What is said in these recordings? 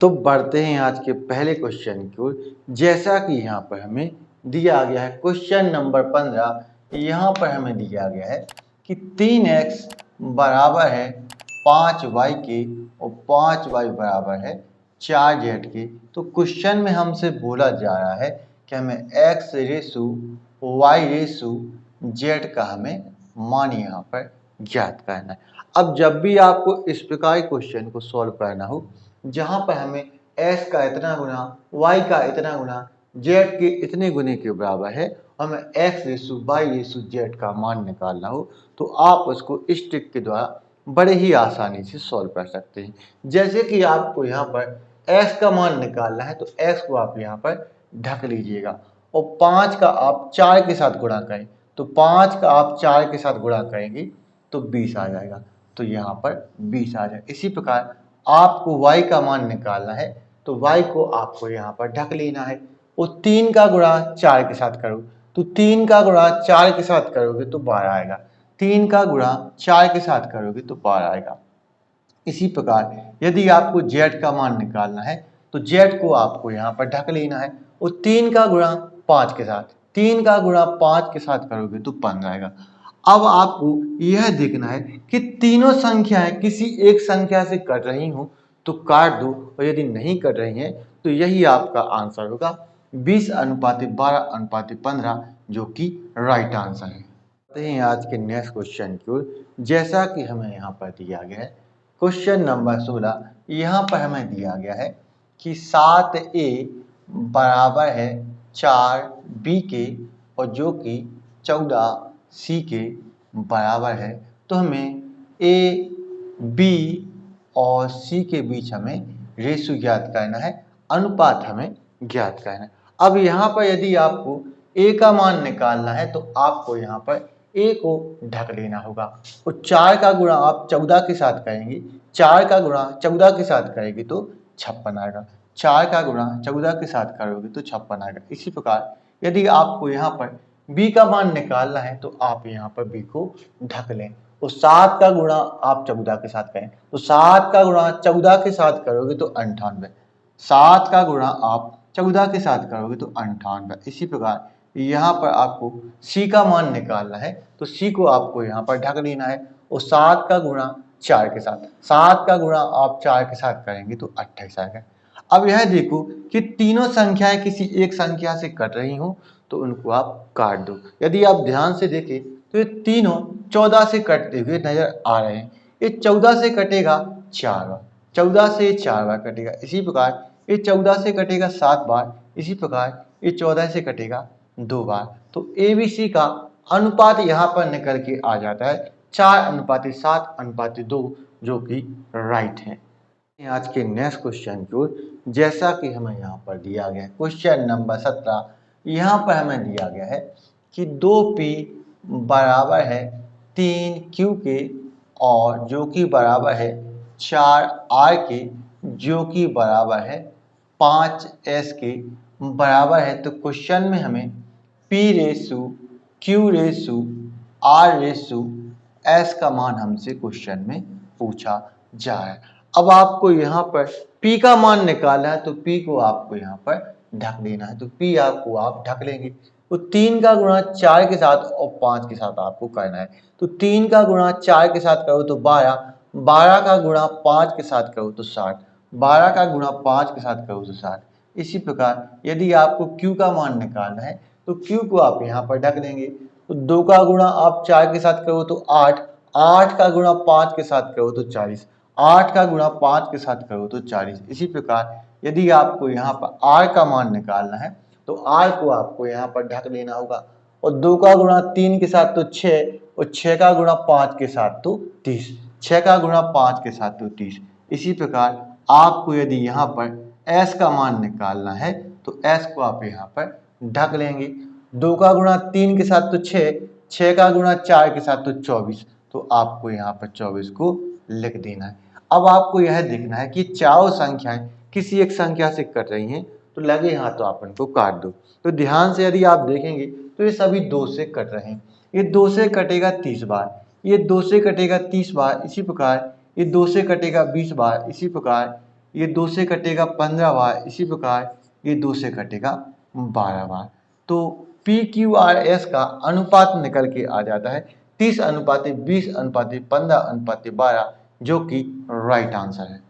तो बढ़ते हैं आज के पहले क्वेश्चन की ओर। जैसा कि यहाँ पर हमें दिया गया है क्वेश्चन नंबर 15। यहाँ पर हमें दिया गया है कि 3x बराबर है 5y के और 5y बराबर है 4z के। तो क्वेश्चन में हमसे बोला जा रहा है कि हमें x Reshu y Reshu z का हमें मान यहाँ पर ज्ञात करना है। अब जब भी आपको इस प्रकार क्वेश्चन को सॉल्व करना हो जहां पर हमें s का इतना गुना y का इतना गुना z के इतने गुने के बराबर है, हमें x Reshu y Reshu z का मान निकालना हो तो आप उसको इस ट्रिक के द्वारा बड़े ही आसानी से सॉल्व कर सकते हैं। जैसे कि आपको यहाँ पर x का मान निकालना है तो x को आप यहाँ पर ढक लीजिएगा और 5 का आप 4 के साथ गुणा करें तो 5 का आप 4 के साथ गुणा करेंगे तो 20 आ जाएगा। तो यहाँ पर 20 आ जाए। इसी प्रकार आपको y का मान निकालना है तो y को आपको यहाँ पर ढक लेना है और 3 का गुणा 4 के साथ करो तो 3 का गुणा 4 के साथ करोगे तो 12 आएगा। 3 का गुणा 4 के साथ करोगे तो 12 आएगा। इसी प्रकार यदि आपको z का मान निकालना है तो z को आपको यहाँ पर ढक लेना है और 3 का गुणा 5 के साथ 3 का गुणा 5 के साथ करोगे तो 15 आएगा। अब आपको यह देखना है कि तीनों संख्याएं किसी एक संख्या से कट रही हो तो काट दो और यदि नहीं कट रही हैं तो यही आपका आंसर होगा 20:12:15 जो कि राइट आंसर है। आते हैं आज के नेक्स्ट क्वेश्चन की ओर। जैसा कि हमें यहाँ पर दिया गया है क्वेश्चन नंबर 16। यहाँ पर हमें दिया गया है कि 7a बराबर है 4b के और जो कि 14c के बराबर है। तो हमें a b और c के बीच हमें रेशो ज्ञात करना है, अनुपात हमें ज्ञात करना है। अब यहाँ पर यदि आपको a का मान निकालना है तो आपको यहाँ पर a को ढक लेना होगा और 4 का गुणा आप 14 के साथ करेंगे, 4 का गुणा 14 के साथ करेंगे तो 56 आएगा। 4 का गुणा 14 के साथ करोगे तो 56 आएगा। इसी प्रकार यदि आपको यहाँ पर b का मान निकालना है तो आप यहाँ पर b को ढक लें और 7 का गुणा आप 14 के साथ करें तो 7 का गुणा 14 के साथ करोगे तो 98। 7 का गुणा आप 14 के साथ करोगे तो 98। इसी प्रकार यहाँ पर आपको c का मान निकालना है तो c को आपको यहाँ पर ढक लेना है और 7 का गुणा 4 के साथ 7 का गुणा आप 4 के साथ करेंगे तो 28 आएगा। अब यह देखो कि तीनों संख्याएं किसी एक संख्या से कट रही हो तो उनको आप काट दो। यदि आप ध्यान से देखें तो ये तीनों 14 से कटते हुए नजर आ रहे हैं। ये 14 से कटेगा 4 बार, 14 से 4 बार कटेगा। इसी प्रकार ये 14 से कटेगा 7 बार, इसी प्रकार ये 14 से कटेगा 2 बार। तो ABC का अनुपात यहाँ पर निकल के आ जाता है 4:7:2 जो कि राइट है। आज के नेक्स्ट क्वेश्चन की ओर। जैसा कि हमें यहाँ पर दिया गया है क्वेश्चन नंबर 17। यहाँ पर हमें दिया गया है कि 2p बराबर है 3q के और जो कि बराबर है 4r के जो कि बराबर है 5s के बराबर है। तो क्वेश्चन में हमें p Reshu q Reshu r Reshu s का मान हमसे क्वेश्चन में पूछा जा रहा है। अब आपको यहाँ पर p का मान निकालना है तो p को आपको यहाँ पर ढक देना है तो p आपको आप ढक लेंगे तो 3 का गुणा 4 के साथ और 5 के साथ आपको करना है तो 3 का गुणा 4 के साथ करो तो 12, 12 का गुणा 5 के साथ करो तो 60, 12 का गुणा 5 के साथ करो तो 60। इसी प्रकार यदि आपको q का मान निकालना है तो q को आप यहाँ पर ढक देंगे तो 2 का गुणा आप 4 के साथ करो तो 8, 8 का गुणा 5 के साथ करो तो 40, 8 का गुणा 5 के साथ करो तो 40। इसी प्रकार यदि आपको यहाँ पर r का मान निकालना है तो r को आपको यहाँ पर ढक लेना होगा और 2 का गुणा 3 के साथ तो 6 और 6 का गुणा 5 के साथ तो 30, 6 का गुणा 5 के साथ तो 30। इसी प्रकार आपको यदि यहाँ पर s का मान निकालना है तो s को आप यहाँ पर ढक लेंगे। 2 का गुणा 3 के साथ तो 6, 6 का गुणा 4 के साथ तो 24। तो आपको यहाँ पर 24 को लिख देना है। अब आपको यह देखना है कि चारों संख्याएं किसी एक संख्या से कट रही हैं तो लगे हाथ तो आप इनको काट दो। तो ध्यान से यदि आप देखेंगे तो ये सभी 2 से कट रहे हैं। ये 2 से कटेगा 30 बार, ये 2 से कटेगा 30 बार, इसी प्रकार ये 2 से कटेगा 20 बार, इसी प्रकार ये 2 से कटेगा 15 बार, इसी प्रकार ये 2 से कटेगा 12 बार। तो PQRS का अनुपात निकल के आ जाता है 30:20:15:12, जो कि राइट आंसर है।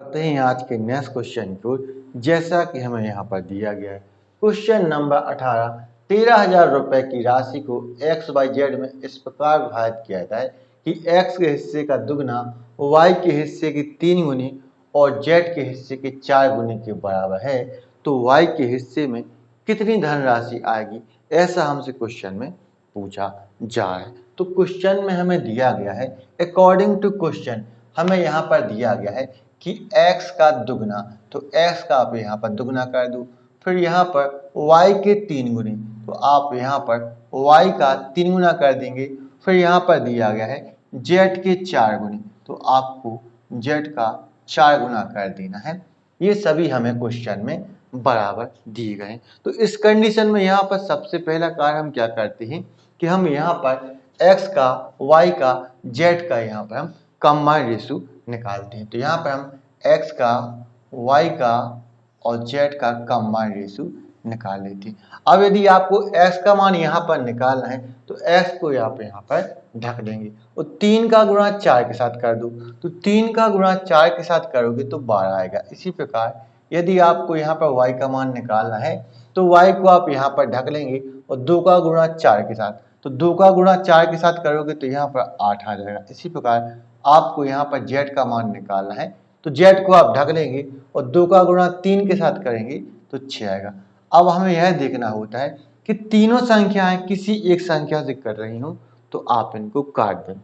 करते हैं आज के नेक्स्ट क्वेश्चन को, जैसा कि हमें यहाँ पर दिया गया है। क्वेश्चन नंबर 18, 13,000 रुपए की राशि को XYZ में इस प्रकार विभाजित किया जाता है कि X के हिस्से का दुगना Y के हिस्से की 3 गुनी और Z के हिस्से के 4 गुने के बराबर है, तो Y के हिस्से में कितनी धनराशि आएगी, ऐसा हमसे क्वेश्चन में पूछा जा रहा है। तो क्वेश्चन में हमें दिया गया है, अकॉर्डिंग टू क्वेश्चन हमें यहाँ पर दिया गया है कि x का दुगना, तो x का आप यहाँ पर दुगना कर दो, फिर यहाँ पर y के 3 गुने, तो आप यहाँ पर y का 3 गुना कर देंगे, फिर यहाँ पर दिया गया है z के 4 गुने, तो आपको z का 4 गुना कर देना है। ये सभी हमें क्वेश्चन में बराबर दिए गए हैं। तो इस कंडीशन में यहाँ पर सबसे पहला कार्य हम क्या करते हैं कि हम यहाँ पर x का, y का, z का यहाँ पर हम कंबाइंड रेशियो निकालते हैं। तो यहाँ पर हम x का, y का और z का कंबाइंड रेशियो निकाल लेते हैं। अब यदि आपको x का मान यहाँ पर निकालना है तो x को आप यहाँ पर ढक देंगे और 3 का गुणा 4 के साथ कर दो, तो 3 का गुणा 4 के साथ करोगे तो 12 आएगा। इसी प्रकार यदि आपको यहाँ पर y का मान निकालना है तो y को आप यहाँ पर ढक लेंगे और 2 का गुणा 4 के साथ, तो 2 का गुणा 4 के साथ करोगे तो यहाँ पर 8 आ जाएगा। इसी प्रकार आपको यहाँ पर z का मान निकालना है तो z को आप ढक लेंगे और 2 का गुणा 3 के साथ करेंगे तो 6 आएगा। अब हमें यह देखना होता है कि तीनों संख्याएं किसी एक संख्या से कट रही हों तो आप इनको काट दें।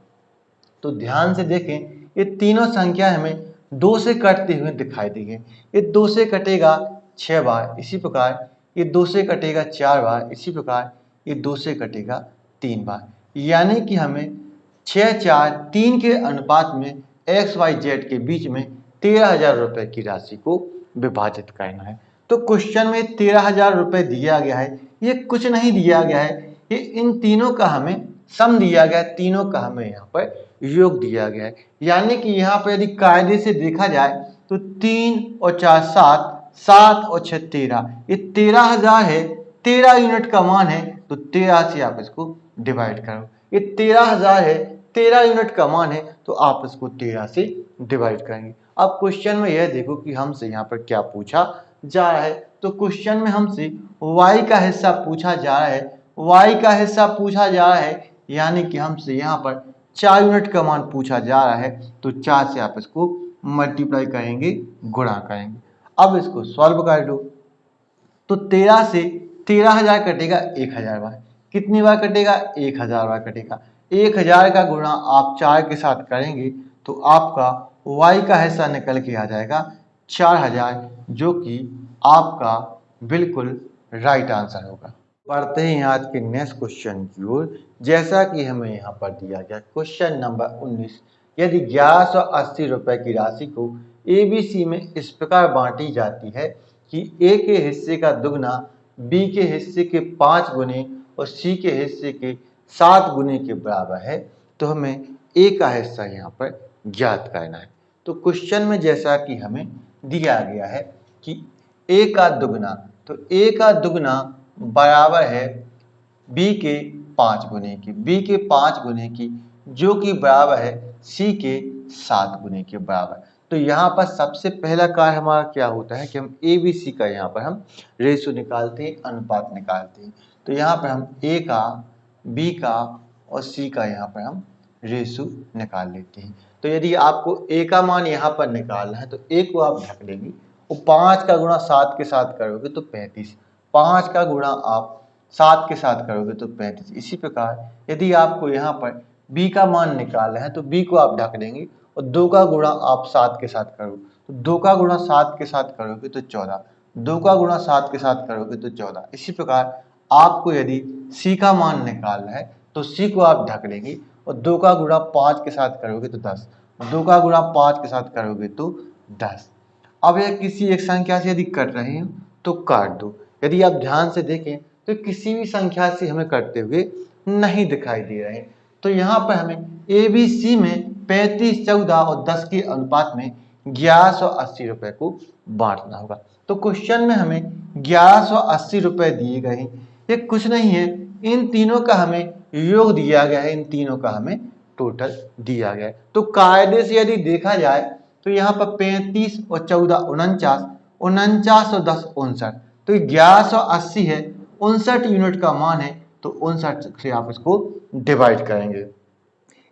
तो ध्यान से देखें, ये तीनों संख्या हमें 2 से कटते हुए दिखाई दी है। ये 2 से कटेगा 6 बार, इसी प्रकार ये 2 से कटेगा 4 बार, इसी प्रकार ये 2 से कटेगा 3 बार, यानी कि हमें 6, 4, 3 के अनुपात में XYZ के बीच में 13,000 रुपए की राशि को विभाजित करना है। तो क्वेश्चन में 13,000 रुपए दिया गया है, ये कुछ नहीं दिया गया है, ये इन तीनों का हमें सम दिया गया है, तीनों का हमें यहाँ पर योग दिया गया है। यानी कि यहाँ पर यदि कायदे से देखा जाए तो 3 और 4 7, 7 और 6 13, ये 13,000 है, 13 यूनिट का मान है, तो 13 से आप इसको डिवाइड करो। ये 13,000 है, 13 यूनिट का मान है, तो आप इसको 13 से डिवाइड करेंगे। अब क्वेश्चन में यह देखो कि हमसे यहाँ पर क्या पूछा जा रहा है। तो क्वेश्चन में हमसे y का हिस्सा पूछा जा रहा है, y का हिस्सा पूछा जा रहा है, यानी कि हमसे यहाँ पर 4 यूनिट का मान पूछा जा रहा है, तो 4 से आप इसको मल्टीप्लाई करेंगे, गुणा करेंगे। अब इसको सॉल्व कर दो, तो 13 से 13,000 कटेगा 1,000 बार, कितनी बार कटेगा, 1,000 बार कटेगा। 1,000 का गुणा आप 4 के साथ करेंगे तो आपका y का हिस्सा निकल के आ जाएगा 4,000, जो कि आपका बिल्कुल राइट आंसर होगा। पढ़ते हैं आज के नेक्स्ट क्वेश्चन की ओर, जैसा कि हमें यहाँ पर दिया गया क्वेश्चन नंबर 19, यदि 1180 रुपए की राशि को ABC में इस प्रकार बांटी जाती है कि A के हिस्से का दुगना B के हिस्से के 5 गुने और C के हिस्से के 7 गुने के बराबर है, तो हमें A का हिस्सा यहाँ पर ज्ञात करना है। तो क्वेश्चन में जैसा कि हमें दिया गया है कि A का दुगना, तो A का दुगना बराबर है B के 5 गुने की, B के 5 गुने की, जो कि बराबर है C के 7 गुने के बराबर। तो यहाँ पर सबसे पहला कार्य हमारा क्या होता है कि हम ABC का यहाँ पर हम रेशियो निकालते हैं, अनुपात निकालते हैं। तो यहाँ पर हम A का, B का और C का यहाँ पर हम रेशियो निकाल लेते हैं। तो यदि आपको A का मान यहाँ पर निकालना है तो A को आप ढक लेंगे और 5 का गुणा 7 के साथ करोगे तो 35, 5 का गुणा आप 7 के साथ करोगे तो 35। इसी प्रकार यदि आपको यहाँ पर B का मान निकालना है तो B को आप ढक देंगे और 2 का गुणा आप 7 के साथ करो, तो 2 का गुणा 7 के साथ करोगे तो 14, 2 का गुणा 7 के साथ करोगे तो 14। इसी प्रकार आपको यदि C का मान निकालना है तो C को आप ढक लेंगे और 2 का गुणा 5 के साथ करोगे तो 10, 2 का गुणा 5 के साथ करोगे तो 10। अब यह किसी एक संख्या से यदि कट रहे हैं तो काट दो। यदि आप ध्यान से देखें तो किसी भी संख्या से हमें कटते हुए नहीं दिखाई दे रहे हैं। तो यहाँ पर हमें ABC में 35, 14 और 10 के अनुपात में 1180 रुपए को बांटना होगा। तो क्वेश्चन में हमें 1180 रुपए दिए गए हैं, ये कुछ नहीं है, इन तीनों का हमें योग दिया गया है, इन तीनों का हमें टोटल दिया गया है। तो कायदे से यदि देखा जाए तो यहाँ पर 35 और 14 49, 49 और 10 59, तो 1180 है, 59 यूनिट का मान है, तो 59 से आप इसको डिवाइड करेंगे।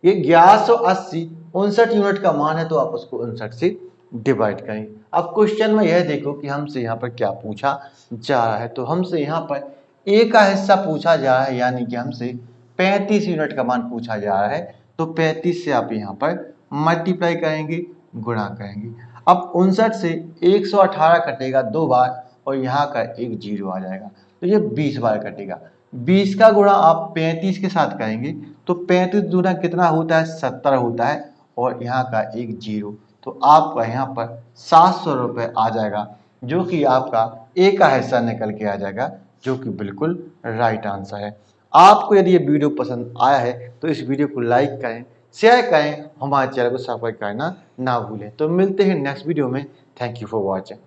ये 1180 59 यूनिट का मान है, तो आप उसको 59 से डिवाइड करेंगे। अब क्वेश्चन में यह देखो कि हमसे यहाँ पर क्या पूछा जा रहा है। तो हमसे यहाँ पर ए का हिस्सा पूछा जा रहा है, यानी कि हमसे 35 यूनिट का मान पूछा जा रहा है। तो 35 से आप यहाँ पर मल्टीप्लाई करेंगे, गुणा करेंगे। अब 59 से 118 कटेगा 2 बार, और यहाँ का एक जीरो आ जाएगा, तो ये 20 बार कटेगा। 20 का गुणा आप 35 के साथ करेंगे, तो 35 दूना कितना होता है, 70 होता है, और यहाँ का एक जीरो, तो आपका यहाँ पर 700 रुपये आ जाएगा, जो कि आपका ए का हिस्सा निकल के आ जाएगा, जो कि बिल्कुल राइट आंसर है। आपको यदि ये वीडियो पसंद आया है तो इस वीडियो को लाइक करें, शेयर करें, हमारे चैनल को सब्सक्राइब करना ना भूलें। तो मिलते हैं नेक्स्ट वीडियो में। Thank you for watching.